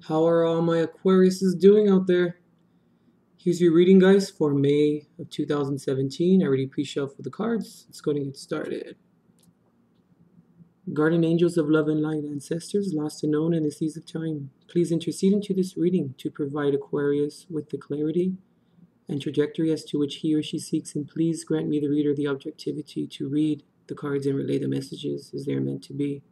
How are all my Aquariuses doing out there? Here's your reading, guys, for May of 2017. I already pre-shuffled the cards. Let's go and get started. Guardian angels of love and light, ancestors lost and known in the seas of time, please intercede into this reading to provide Aquarius with the clarity and trajectory as to which he or she seeks, and please grant me, the reader, the objectivity to read the cards and relay the messages as they are meant to be.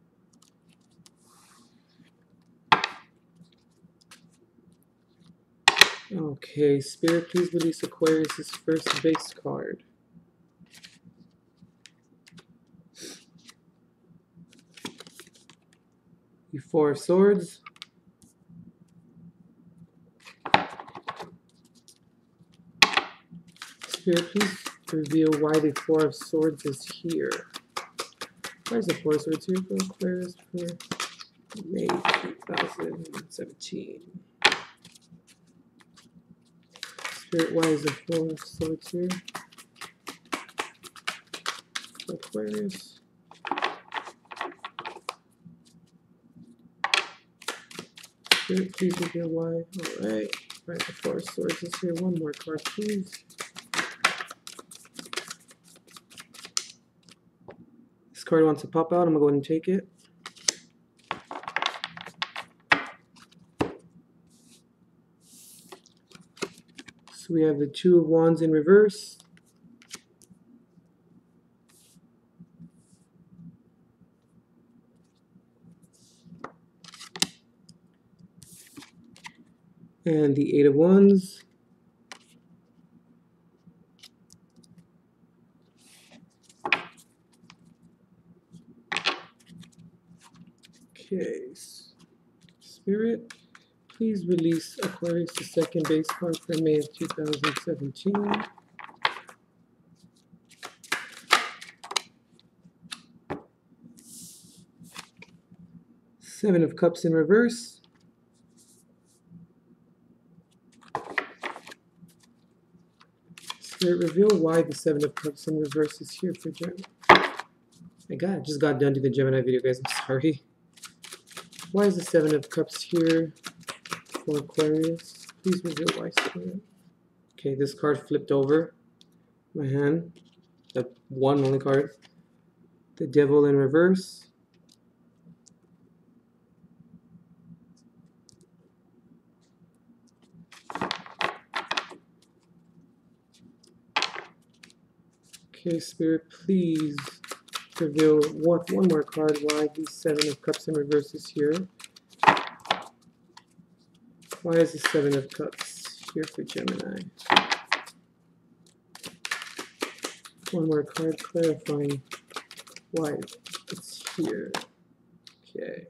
Okay, Spirit, please release Aquarius' first base card. The Four of Swords. Spirit, please reveal why the Four of Swords is here. Why is the Four of Swords here for Aquarius for May 2017? Spirit, why is the Four of Swords here for Aquarius? Spirit, please reveal why. Alright. Alright, the Four of Swords is here. One more card, please. This card wants to pop out. I'm going to go ahead and take it. So we have the Two of Wands in reverse. And the Eight of Wands. Okay. Spirit, please release Aquarius, the second base card for May of 2017. Seven of Cups in reverse. Spirit, reveal why the Seven of Cups in reverse is here for Gemini. My God, I just got done to the Gemini video, guys. I'm sorry. Why is the Seven of Cups here for Aquarius? Please reveal why, Spirit. Okay, this card flipped over my hand. The one only card. The Devil in reverse. Okay, Spirit, please reveal one more card why the Seven of Cups in reverse is here. Why is the Seven of Cups here for Gemini? One more card clarifying why it's here. Okay.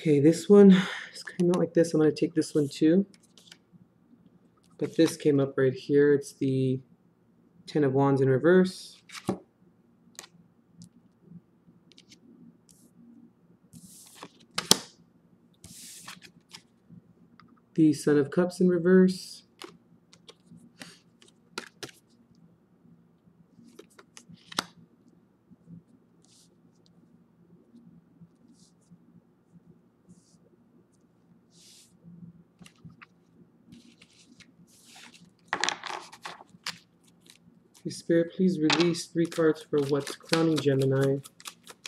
Okay, this one is came out like this. I'm going to take this one too. But this came up right here. It's the Ten of Wands in reverse. The Son of Cups in reverse. Spirit, please release 3 cards for what's crowning Gemini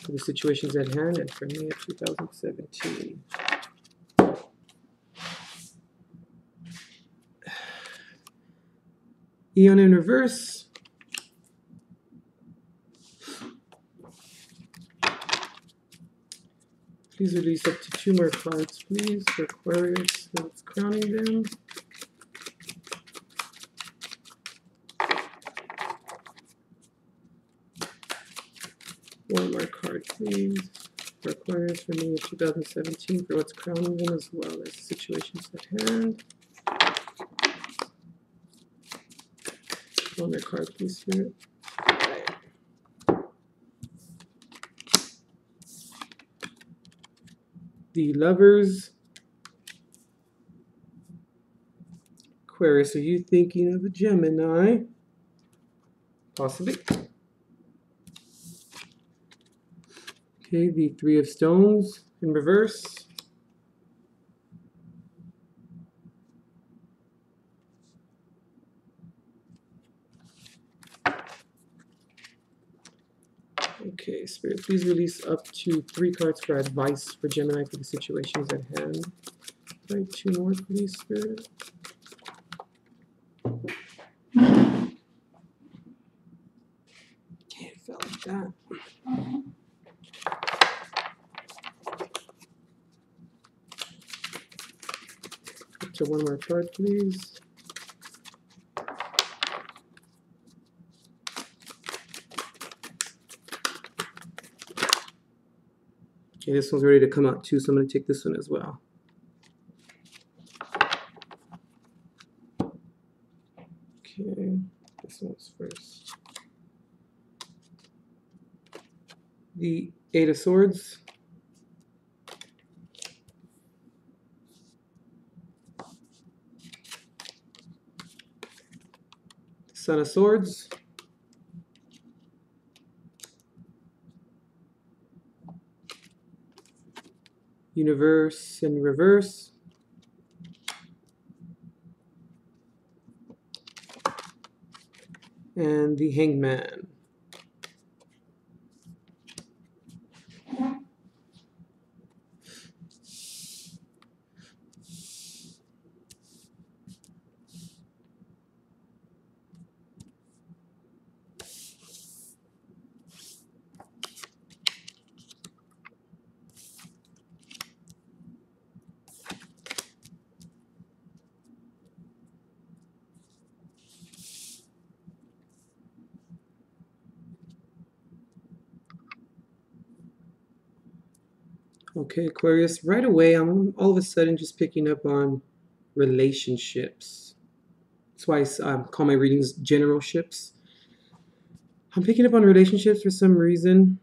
for the situations at hand and for May of 2017. Eon in reverse. Please release up to 2 more cards, please, for Aquarius that's crowning them. One more card, please, for Aquarius for May of 2017 for what's crowning them as well as situations at hand. One more card, please, Spirit. The Lovers. Aquarius, are you thinking of a Gemini? Possibly. Okay, the Three of Stones in reverse. Okay, Spirit, please release up to 3 cards for advice for Gemini for the situations at hand. Right, 2 more, please, Spirit. Okay, it felt like that. Up to 1 more card, please. Okay, this one's ready to come out too, so I'm going to take this one as well. Okay, this one's first. The Eight of Swords. Son of Swords. Universe in reverse. And the Hanged Man. Okay, Aquarius, right away, I'm all of a sudden just picking up on relationships. That's why I call my readings general ships. I'm picking up on relationships for some reason.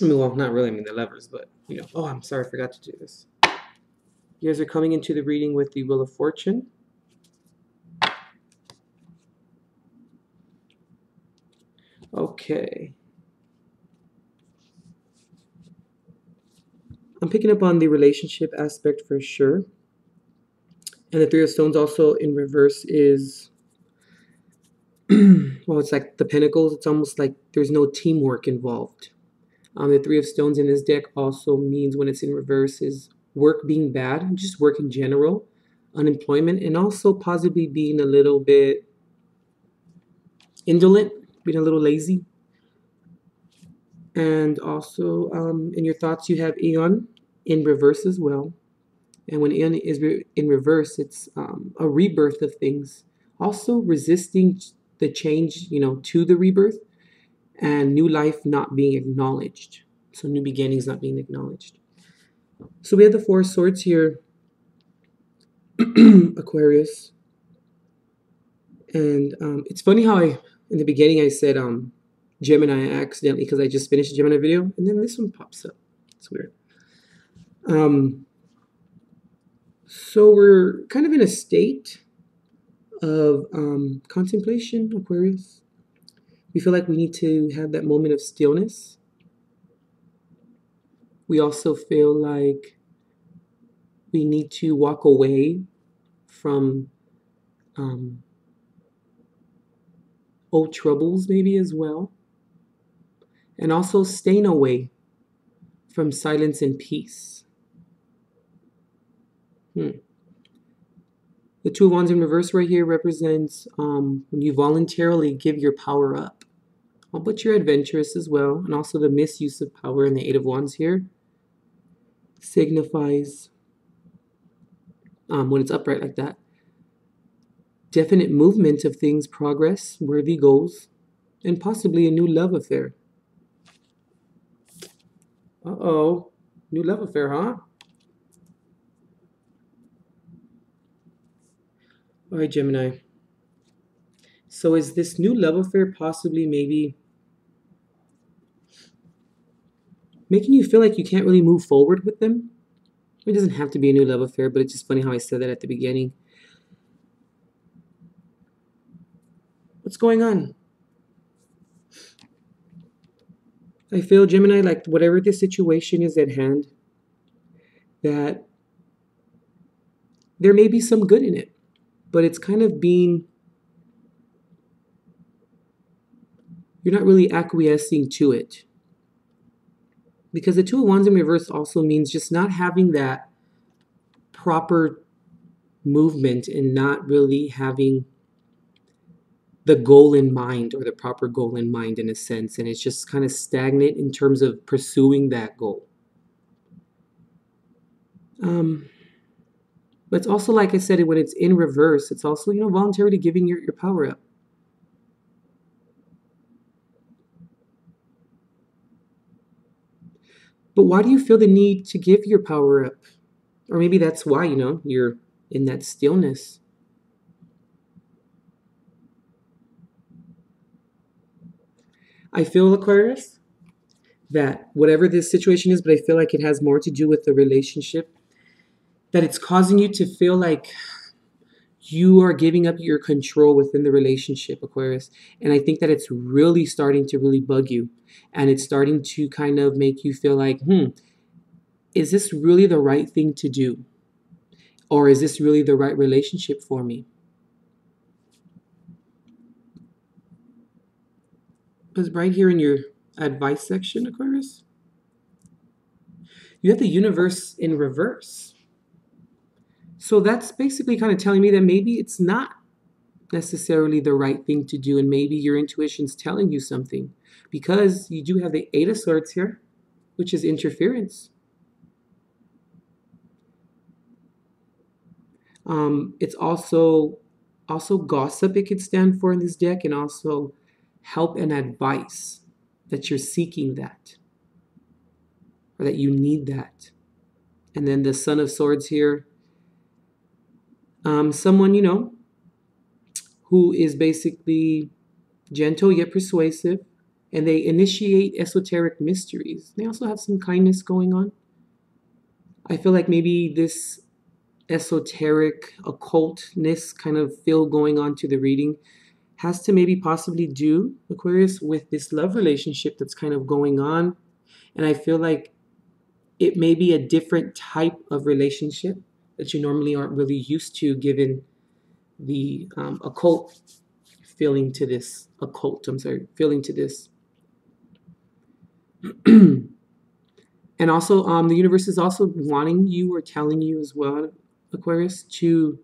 I mean, well, not really, I mean, the lovers, but, you know. Oh, I'm sorry, I forgot to do this. You guys are coming into the reading with the Wheel of Fortune. Okay. I'm picking up on the relationship aspect for sure. And the Three of Stones also in reverse is, well, it's like the Pentacles. It's almost like there's no teamwork involved. The Three of Stones in this deck also means when it's in reverse is work being bad, just work in general, unemployment, and also possibly being a little bit indolent, being a little lazy. And also in your thoughts you have Aeon in reverse as well. And when Aeon is in reverse, it's a rebirth of things. Also resisting the change, you know, to the rebirth, and new life not being acknowledged. So new beginnings not being acknowledged. So we have the Four of Swords here, Aquarius. And it's funny how in the beginning I said Gemini accidentally because I just finished a Gemini video, and then this one pops up. It's weird. So we're kind of in a state of contemplation, Aquarius. We feel like we need to have that moment of stillness. We also feel like we need to walk away from old troubles maybe as well. And also staying away from silence and peace. The Two of Wands in reverse right here represents when you voluntarily give your power up. But you're adventurous as well. And also the misuse of power in the Eight of Wands here signifies, when it's upright like that, definite movement of things, progress, worthy goals, and possibly a new love affair. Uh-oh. New love affair, huh? All right, Gemini. So is this new love affair possibly maybe making you feel like you can't really move forward with them? It doesn't have to be a new love affair, but it's just funny how I said that at the beginning. What's going on? I feel, Gemini, like whatever the situation is at hand, that there may be some good in it, but it's kind of being, you're not really acquiescing to it. Because the Two of Wands in reverse also means just not having that proper movement and not really having the goal in mind, or the proper goal in mind in a sense, and it's just kind of stagnant in terms of pursuing that goal. But it's also, like I said, when it's in reverse, it's also, you know, voluntarily giving your power up. But why do you feel the need to give your power up? Or maybe that's why, you know, you're in that stillness. I feel, Aquarius, that whatever this situation is, but I feel like it has more to do with the relationship, that it's causing you to feel like you are giving up your control within the relationship, Aquarius. And I think that it's really starting to really bug you. And it's starting to kind of make you feel like, is this really the right thing to do? Or is this really the right relationship for me? Because right here in your advice section, Aquarius, you have the universe in reverse. So that's basically kind of telling me that maybe it's not necessarily the right thing to do, and maybe your intuition's telling you something, because you do have the Eight of Swords here, which is interference. It's also gossip it could stand for in this deck, and also help and advice, that you're seeking that, or that you need that. And then the Son of Swords here, someone, you know, who is basically gentle yet persuasive, and they initiate esoteric mysteries. They also have some kindness going on. I feel like maybe this esoteric occultness kind of feel going on to the reading has to maybe possibly do, Aquarius, with this love relationship that's kind of going on. And I feel like it may be a different type of relationship that you normally aren't really used to, given the occult feeling to this. Feeling to this. And also, the universe is also wanting you, or telling you as well, Aquarius, to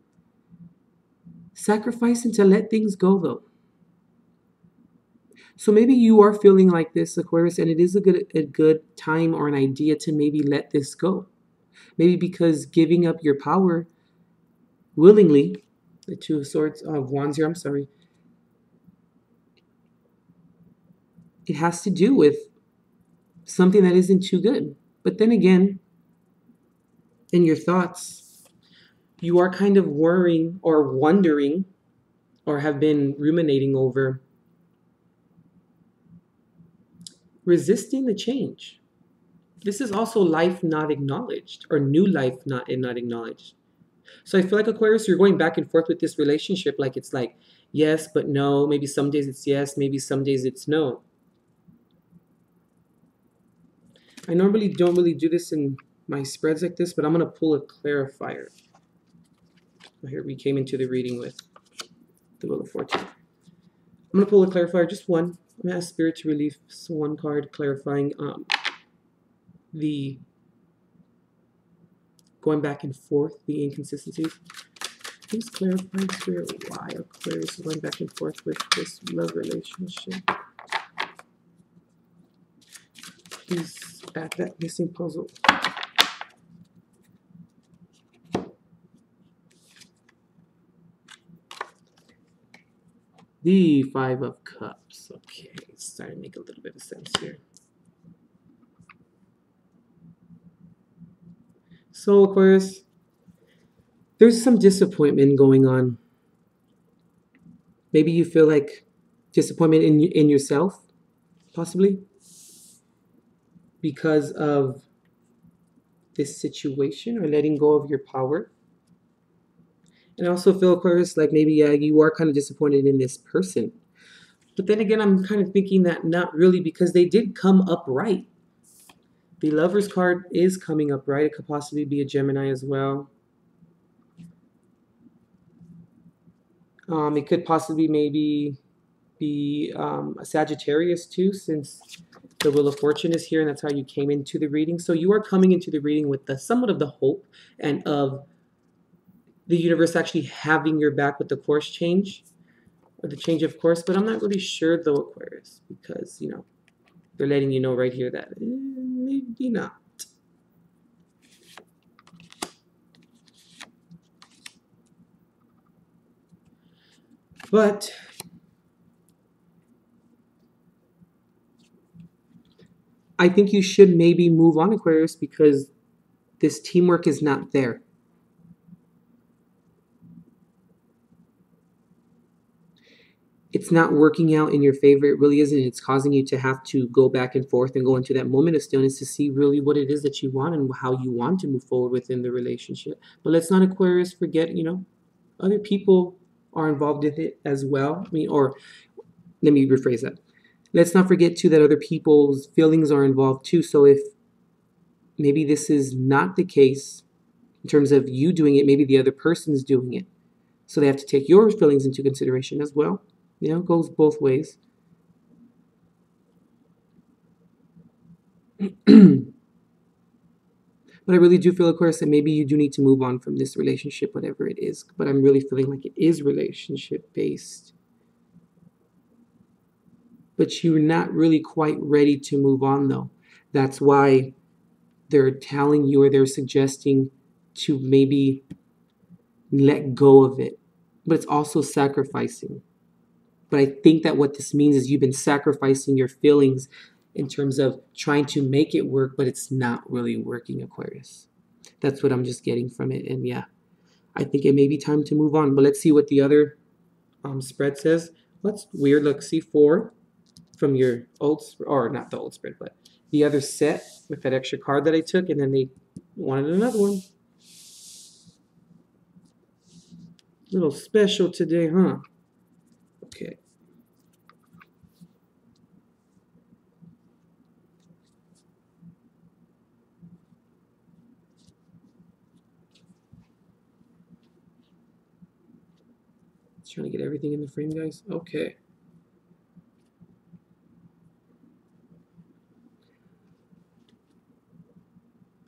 sacrifice and to let things go, though. So maybe you are feeling like this, Aquarius, and it is a good time or an idea to maybe let this go. Maybe because giving up your power willingly, the Two of Swords, of Wands here, I'm sorry, it has to do with something that isn't too good. But then again, in your thoughts, you are kind of worrying or wondering, or have been ruminating over resisting the change. This is also life not acknowledged, or new life not acknowledged. So I feel like, Aquarius, you're going back and forth with this relationship, like it's like yes but no. Maybe some days it's yes, maybe some days it's no. I normally don't really do this in my spreads like this, but I'm going to pull a clarifier. Here we came into the reading with the Wheel of Fortune. I'm going to pull a clarifier, just one. I'm going to ask Spirit to release one card clarifying the going back and forth, the inconsistencies. Please clarify, Spirit, why Aquarius is going back and forth with this love relationship. Please add that missing puzzle. The Five of Cups. Okay, it's starting to make a little bit of sense here. So, Aquarius, there's some disappointment going on. Maybe you feel like disappointment in yourself, possibly, because of this situation, or letting go of your power. And I also feel, Aquarius, like maybe you are kind of disappointed in this person. But then again, I'm kind of thinking that not really, because they did come up right. The Lover's card is coming up right. It could possibly be a Gemini as well. It could possibly maybe be a Sagittarius too, since the Wheel of Fortune is here, and that's how you came into the reading. So you are coming into the reading with the somewhat of the hope and of the universe actually having your back with the course change, or the change of course. But I'm not really sure though, Aquarius, because, you know, they're letting you know right here that maybe not. But I think you should maybe move on, Aquarius, because this teamwork is not there. It's not working out in your favor. It really isn't. It's causing you to have to go back and forth and go into that moment of stillness to see really what it is that you want and how you want to move forward within the relationship. But let's not, Aquarius, forget, you know, other people are involved in it as well. I mean, or let me rephrase that. Let's not forget, too, that other people's feelings are involved, too. So if maybe this is not the case in terms of you doing it, maybe the other person's doing it. So they have to take your feelings into consideration as well. You know, it goes both ways. But I really do feel, of course, that maybe you do need to move on from this relationship, whatever it is. But I'm really feeling like it is relationship-based. But you're not really quite ready to move on, though. That's why they're telling you, or they're suggesting to maybe let go of it. But it's also sacrificing. But I think that what this means is you've been sacrificing your feelings in terms of trying to make it work, but it's not really working, Aquarius. That's what I'm just getting from it. And yeah, I think it may be time to move on. But let's see what the other spread says. What's weird? Look, C4 from your old, or not the old spread, but the other set with that extra card that I took, and then they wanted another one. Little special today, huh? Okay. Just trying to get everything in the frame, guys. Okay.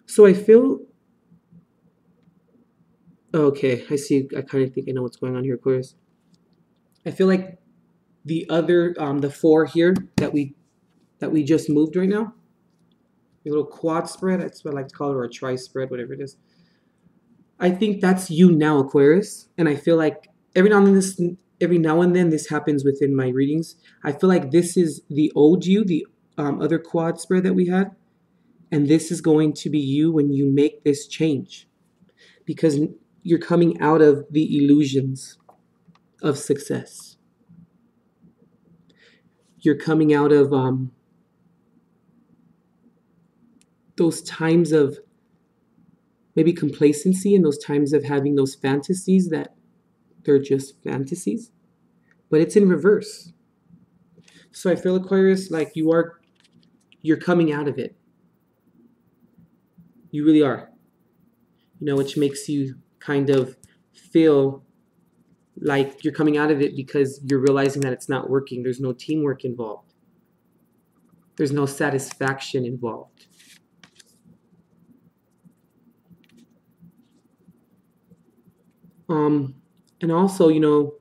So I feel... Okay, I see. I kind of think I know what's going on here, Aquarius. I feel like the other, the 4 here that we just moved right now, the little quad spread, that's what I like to call it, or a tri spread, whatever it is. I think that's you now, Aquarius, and I feel like every now and then this happens within my readings. I feel like this is the old you, the other quad spread that we had, and this is going to be you when you make this change, because you're coming out of the illusions of success. You're coming out of those times of maybe complacency, and those times of having those fantasies that they're just fantasies, but it's in reverse. So I feel, Aquarius, like you're coming out of it. You really are. You know, which makes you kind of feel like you're coming out of it because you're realizing that it's not working. There's no teamwork involved. There's no satisfaction involved. And also, you know,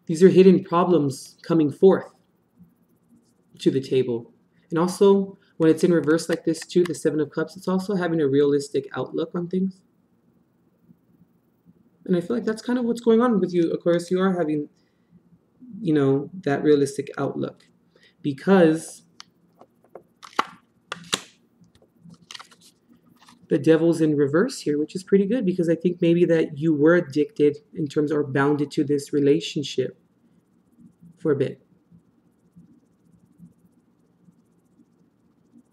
these are hidden problems coming forth to the table. And also, when it's in reverse like this too, the 7 of Cups, it's also having a realistic outlook on things. And I feel like that's kind of what's going on with you, Aquarius. You are having, you know, that realistic outlook. Because the Devil's in reverse here, which is pretty good, because I think maybe that you were addicted in terms, or bounded to this relationship for a bit.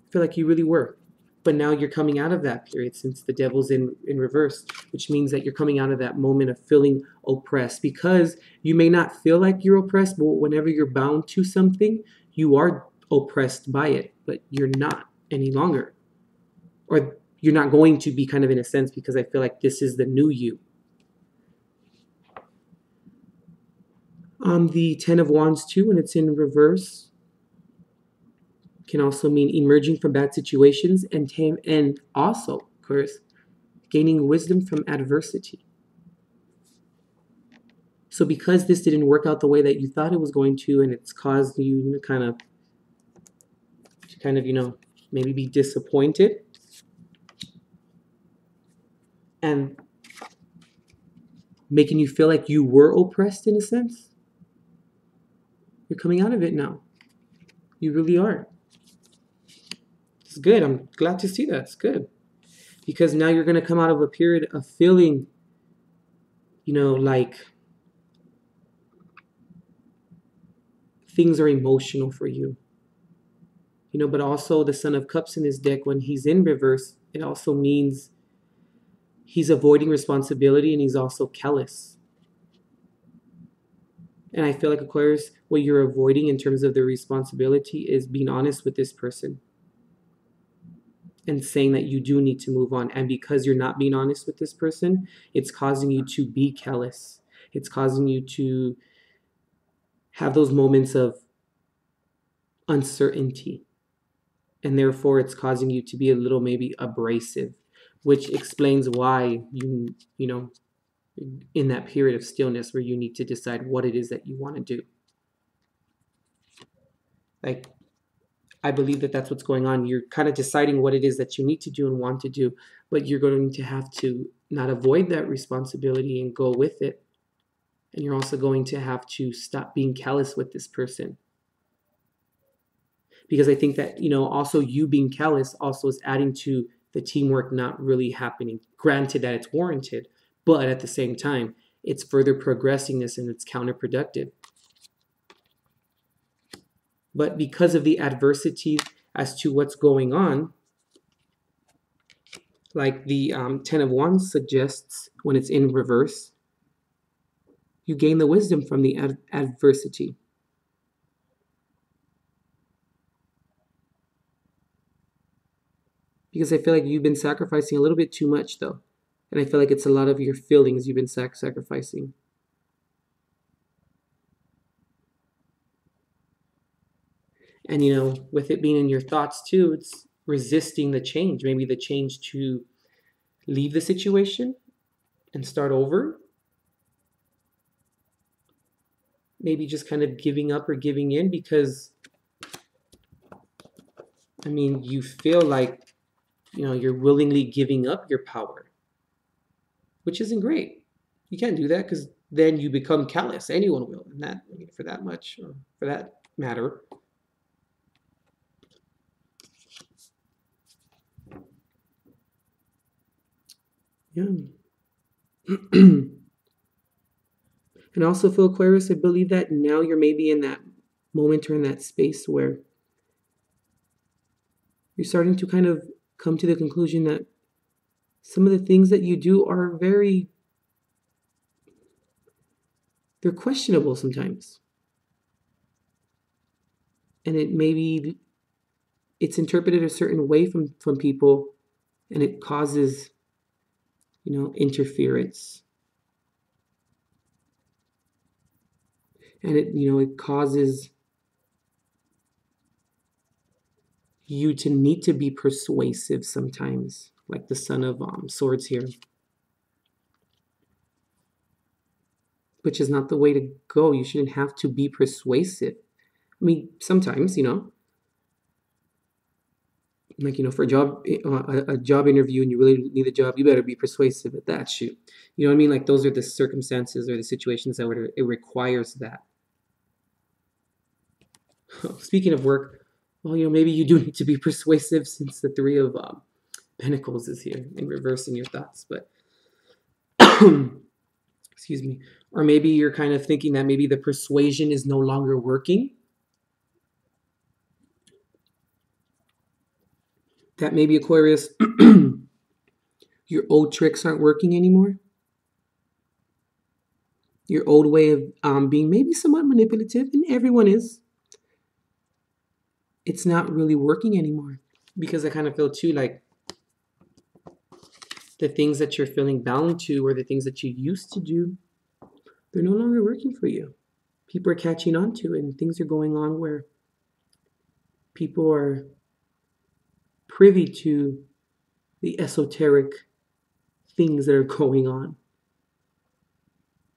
I feel like you really were. But now you're coming out of that period since the devil's in reverse, which means that you're coming out of that moment of feeling oppressed, because you may not feel like you're oppressed, but whenever you're bound to something, you are oppressed by it, but you're not any longer. Or you're not going to be, kind of, in a sense, because I feel like this is the new you. The Ten of Wands too, when it's in reverse, can also mean emerging from bad situations and also, of course, gaining wisdom from adversity. So because this didn't work out the way that you thought it was going to, and it's caused you to kind of, maybe be disappointed and making you feel like you were oppressed in a sense, you're coming out of it now. You really are. It's good. I'm glad to see that. It's good. Because now you're going to come out of a period of feeling, like things are emotional for you. But also the Son of Cups in this deck, when he's in reverse, it also means he's avoiding responsibility, and he's also callous. And I feel like, Aquarius, what you're avoiding in terms of the responsibility is being honest with this person and saying that you do need to move on. And because you're not being honest with this person, it's causing you to be callous. It's causing you to have those moments of uncertainty. And therefore, it's causing you to be a little maybe abrasive, which explains why in that period of stillness where you need to decide what it is that you want to do. Like, I believe that that's what's going on. You're kind of deciding what it is that you need to do and want to do, but you're going to have to not avoid that responsibility and go with it. And you're also going to have to stop being callous with this person. Because I think that, also you being callous also is adding to the teamwork not really happening. Granted that it's warranted, but at the same time, it's further progressing this, and it's counterproductive. But because of the adversity as to what's going on, like the Ten of Wands suggests, when it's in reverse, you gain the wisdom from the adversity. Because I feel like you've been sacrificing a little bit too much, though. And I feel like it's a lot of your feelings you've been sacrificing. And, with it being in your thoughts, too, it's resisting the change. Maybe the change to leave the situation and start over. Maybe just kind of giving up or giving in because, you feel like, you're willingly giving up your power, which isn't great. You can't do that because then you become callous. Anyone will, and that, for that much, or for that matter. Yeah. And also, for Aquarius, I believe that now you're maybe in that moment or in that space where you're starting to kind of come to the conclusion that some of the things that you do are they're questionable sometimes. And it's interpreted a certain way from people, and it causes, interference. And it causes you to need to be persuasive sometimes, like the Son of Swords here. Which is not the way to go. You shouldn't have to be persuasive. Sometimes, like, for a job interview and you really need a job, you better be persuasive at that shoot. You know what I mean? Like, those are the circumstances or the situations that it requires that. Speaking of work, well, maybe you do need to be persuasive since the Three of Pentacles is here in reverse in your thoughts, but excuse me. Or maybe you're kind of thinking that maybe the persuasion is no longer working. that maybe Aquarius, your old tricks aren't working anymore. Your old way of being maybe somewhat manipulative, and everyone is. It's not really working anymore. Because I kind of feel too like the things that you're feeling bound to or the things that you used to do, they're no longer working for you. People are catching on to it, and things are going on where people are privy to the esoteric things that are going on.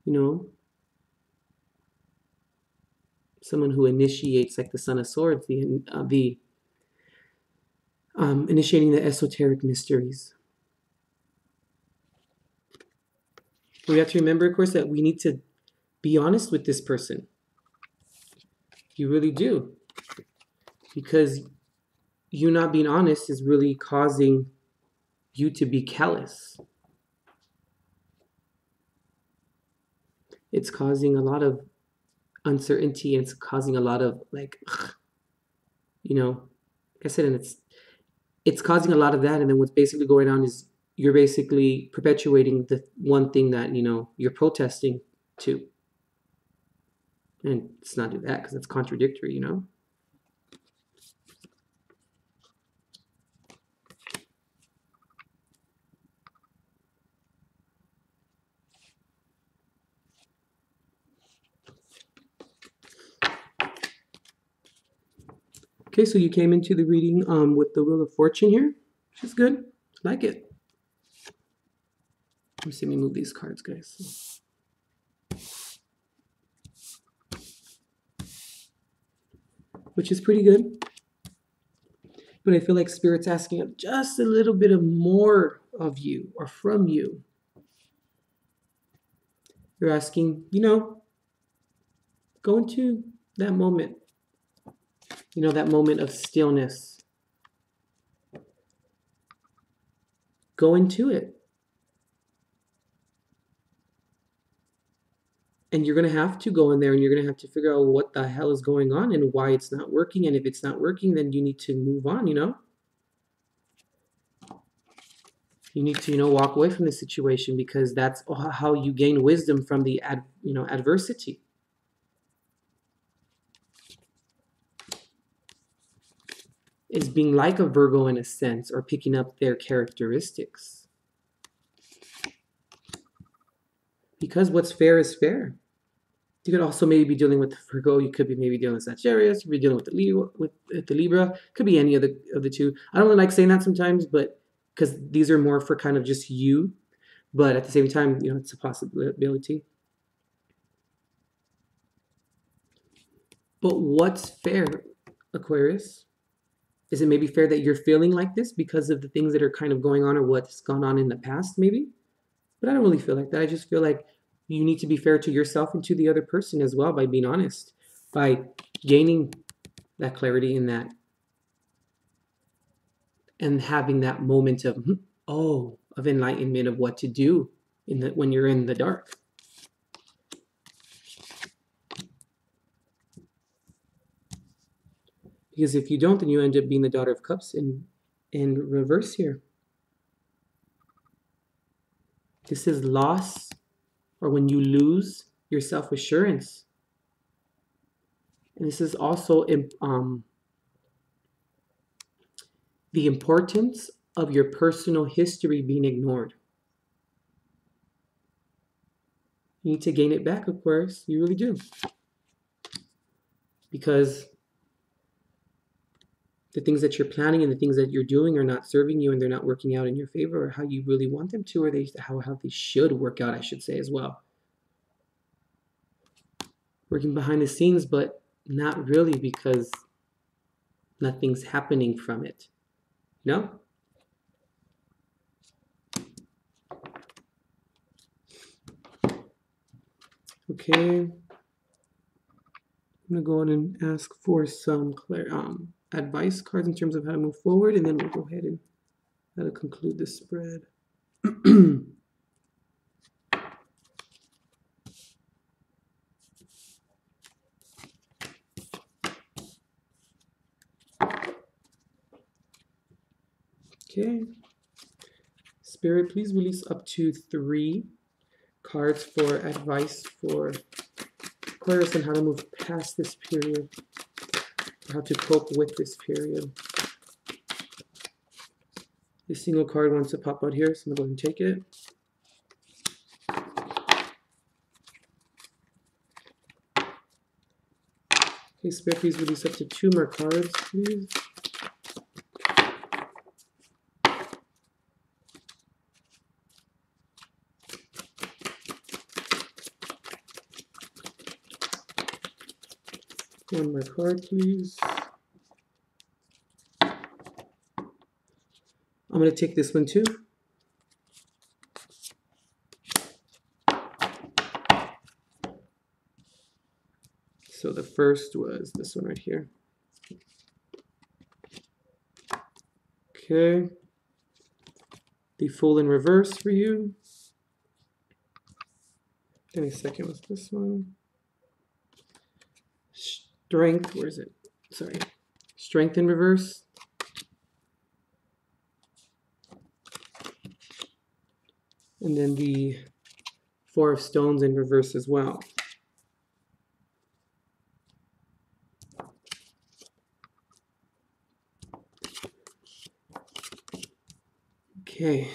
You know? Someone who initiates, like the Son of Swords, initiating the esoteric mysteries. We have to remember, of course, that we need to be honest with this person. You really do. Because you not being honest is really causing you to be callous. It's causing a lot of uncertainty, and it's causing a lot of like, like I said, and it's causing a lot of that. And then what's basically going on is you're basically perpetuating the one thing that you're protesting to, and let's not do that because it's contradictory. Okay, so you came into the reading with the Wheel of Fortune here, which is good. I like it. Let me move these cards, guys. Which is pretty good. But I feel like Spirit's asking just a little bit of more of you or from you. You're asking, go into that moment. That moment of stillness. Go into it. And you're going to have to go in there and you're going to have to figure out what the hell is going on and why it's not working. And if it's not working, then you need to move on, You need to, walk away from the situation because that's how you gain wisdom from the, adversity. Is being like a Virgo in a sense or picking up their characteristics. Because what's fair is fair. You could also maybe be dealing with the Virgo. You could be maybe dealing with Sagittarius. You could be dealing with the Libra. Could be any of the two. I don't really like saying that sometimes, but because these are more for kind of just you. But at the same time, it's a possibility. But what's fair, Aquarius? Is it maybe fair that you're feeling like this because of the things that are kind of going on or what's gone on in the past, maybe? But I don't really feel like that. I just feel like you need to be fair to yourself and to the other person as well by being honest, by gaining that clarity in that and having that moment of enlightenment of what to do when you're in the dark. Because if you don't, then you end up being the Daughter of Cups in reverse here. This is loss, or when you lose your self-assurance. And this is also the importance of your personal history being ignored. You need to gain it back, Aquarius. You really do. Because the things that you're planning and the things that you're doing are not serving you and they're not working out in your favor or how you really want them to, or how they should work out, I should say, as well. Working behind the scenes, but not really because nothing's happening from it. No? Okay. I'm going to go ahead and ask for some advice cards in terms of how to move forward, and then we'll go ahead and that'll conclude this spread. Okay. Spirit, please release up to 3 cards for advice for Aquarius on how to move past this period, how to cope with this period. A single card wants to pop out here, so I'm going to go and take it. Okay, Spirit, please release up to 2 more cards, please. One more card, please. I'm going to take this one too. So the first was this one right here. Okay. The Fool in reverse for you. Then the second was this one. Strength, where is it? Sorry. Strength in reverse. And then the 4 of Stones in reverse as well. Okay.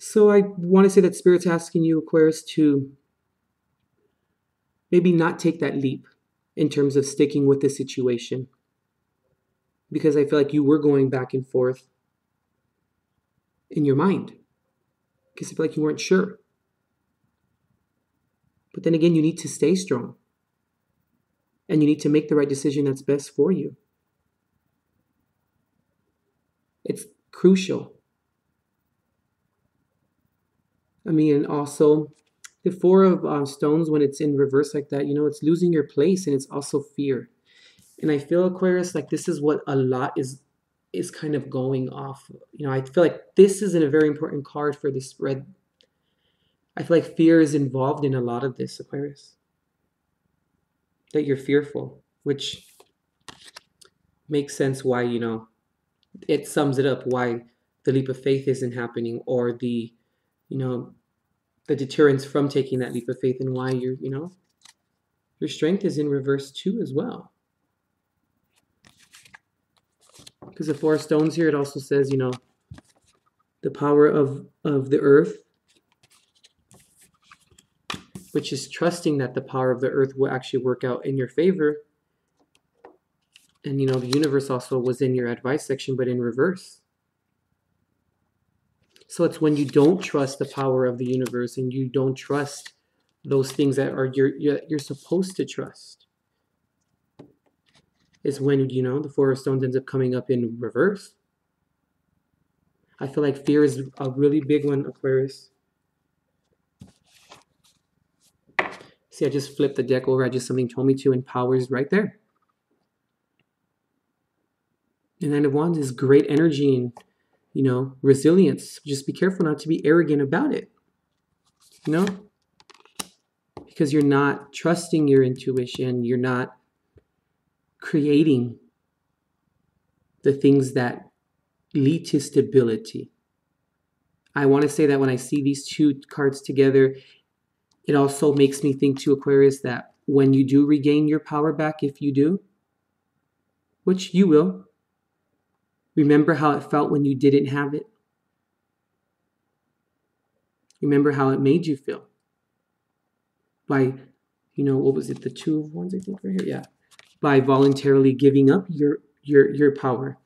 So I want to say that Spirit's asking you, Aquarius, to maybe not take that leap in terms of sticking with the situation. Because I feel like you were going back and forth in your mind. Because I feel like you weren't sure. But then again, you need to stay strong. And you need to make the right decision that's best for you. It's crucial. I mean, and also, the 4 of Stones, when it's in reverse like that, you know, it's losing your place, and it's also fear. And I feel, Aquarius, like this is what a lot is kind of going off. You know, I feel like this isn't a very important card for the spread. I feel like fear is involved in a lot of this, Aquarius. That you're fearful, which makes sense why, you know, it sums it up why the leap of faith isn't happening, or the, you know, the deterrence from taking that leap of faith, and why you're, you know, your strength is in reverse too as well. Because the 4 of Stones here, it also says, you know, the power of the earth, which is trusting that the power of the earth will actually work out in your favor. And, you know, the universe also was in your advice section, but in reverse. So it's when you don't trust the power of the universe, and you don't trust those things that are you're supposed to trust, is when, you know, the 4 of Stones ends up coming up in reverse. I feel like fear is a really big one, Aquarius. See, I just flipped the deck over. I just something told me to, and power is right there. And 9 of Wands is great energy and, you know, resilience. Just be careful not to be arrogant about it. You know? Because you're not trusting your intuition. You're not creating the things that lead to stability. I want to say that when I see these 2 cards together, it also makes me think to Aquarius that when you do regain your power back, if you do, which you will, remember how it felt when you didn't have it. Remember how it made you feel. By, you know, what was it? The 2 of Wands, I think, right here. Yeah. By voluntarily giving up your power,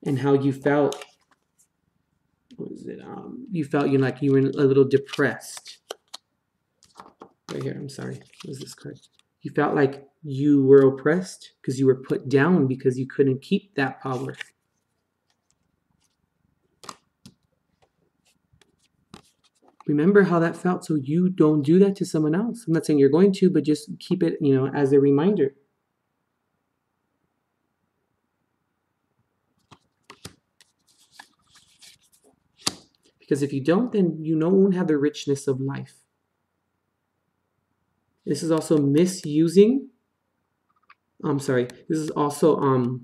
and how you felt. What was it? You felt like you were a little depressed. Right here. I'm sorry. What was this card? You felt like you were oppressed because you were put down because you couldn't keep that power. Remember how that felt, so you don't do that to someone else. I'm not saying you're going to, but just keep it, you know, as a reminder. Because if you don't, then you won't have the richness of life. This is also misusing. I'm sorry. This is also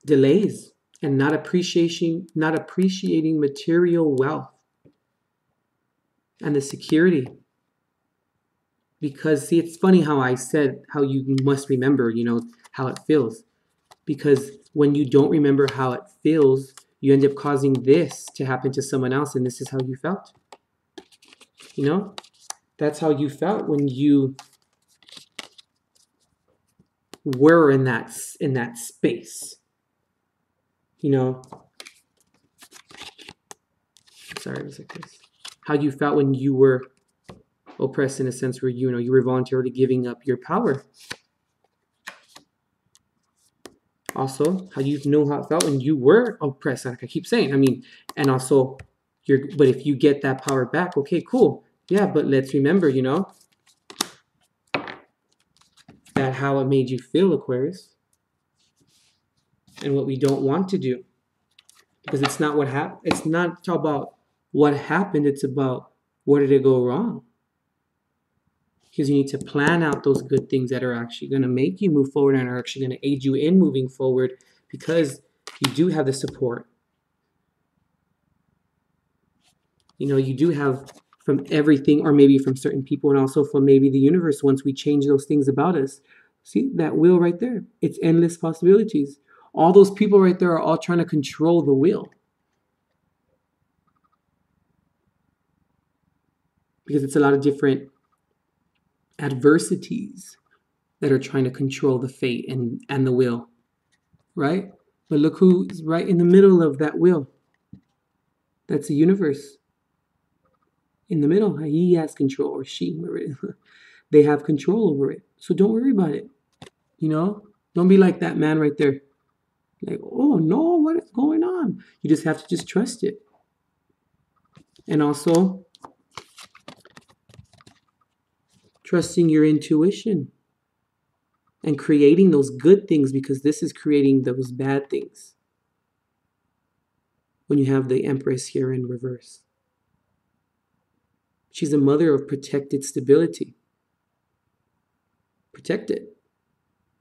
delays and not appreciating material wealth and the security. Because see, it's funny how I said how you must remember, you know, how it feels. Because when you don't remember how it feels, you end up causing this to happen to someone else, and this is how you felt. You know, that's how you felt when you were in that space. You know, sorry, it was like this. How you felt when you were oppressed in a sense where you know you were voluntarily giving up your power. Also, how you know how it felt when you were oppressed, like I keep saying. I mean, and also, but if you get that power back, okay, cool. Yeah, but let's remember, you know, that how it made you feel, Aquarius, and what we don't want to do, because it's not what happened. It's not about what happened. It's about where did it go wrong. Because you need to plan out those good things that are actually going to make you move forward and are actually going to aid you in moving forward, because you do have the support. You know, you do have from everything, or maybe from certain people, and also from maybe the universe once we change those things about us. See that wheel right there? It's endless possibilities. All those people right there are all trying to control the wheel. Because it's a lot of different adversities that are trying to control the fate and the wheel, right? But look who's right in the middle of that wheel. That's the universe. In the middle, he has control, or she, they have control over it. So don't worry about it. You know, don't be like that man right there. Like, oh no, what is going on? You just have to just trust it. And also, trusting your intuition and creating those good things, because this is creating those bad things. When you have the Empress here in reverse, she's a mother of protected stability. Protected.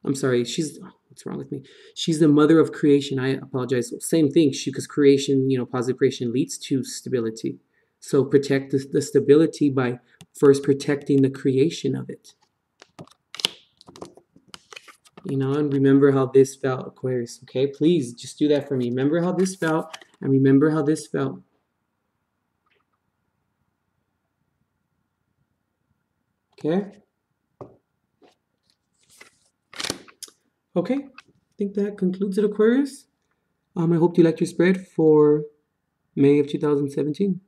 I'm sorry, what's wrong with me? She's the mother of creation. I apologize. Same thing, because creation, you know, positive creation leads to stability. So protect the stability by first protecting the creation of it. You know, and remember how this felt, Aquarius, okay? Please, just do that for me. Remember how this felt, and remember how this felt. Okay? Okay, I think that concludes it, Aquarius. I hope you liked your spread for May of 2017.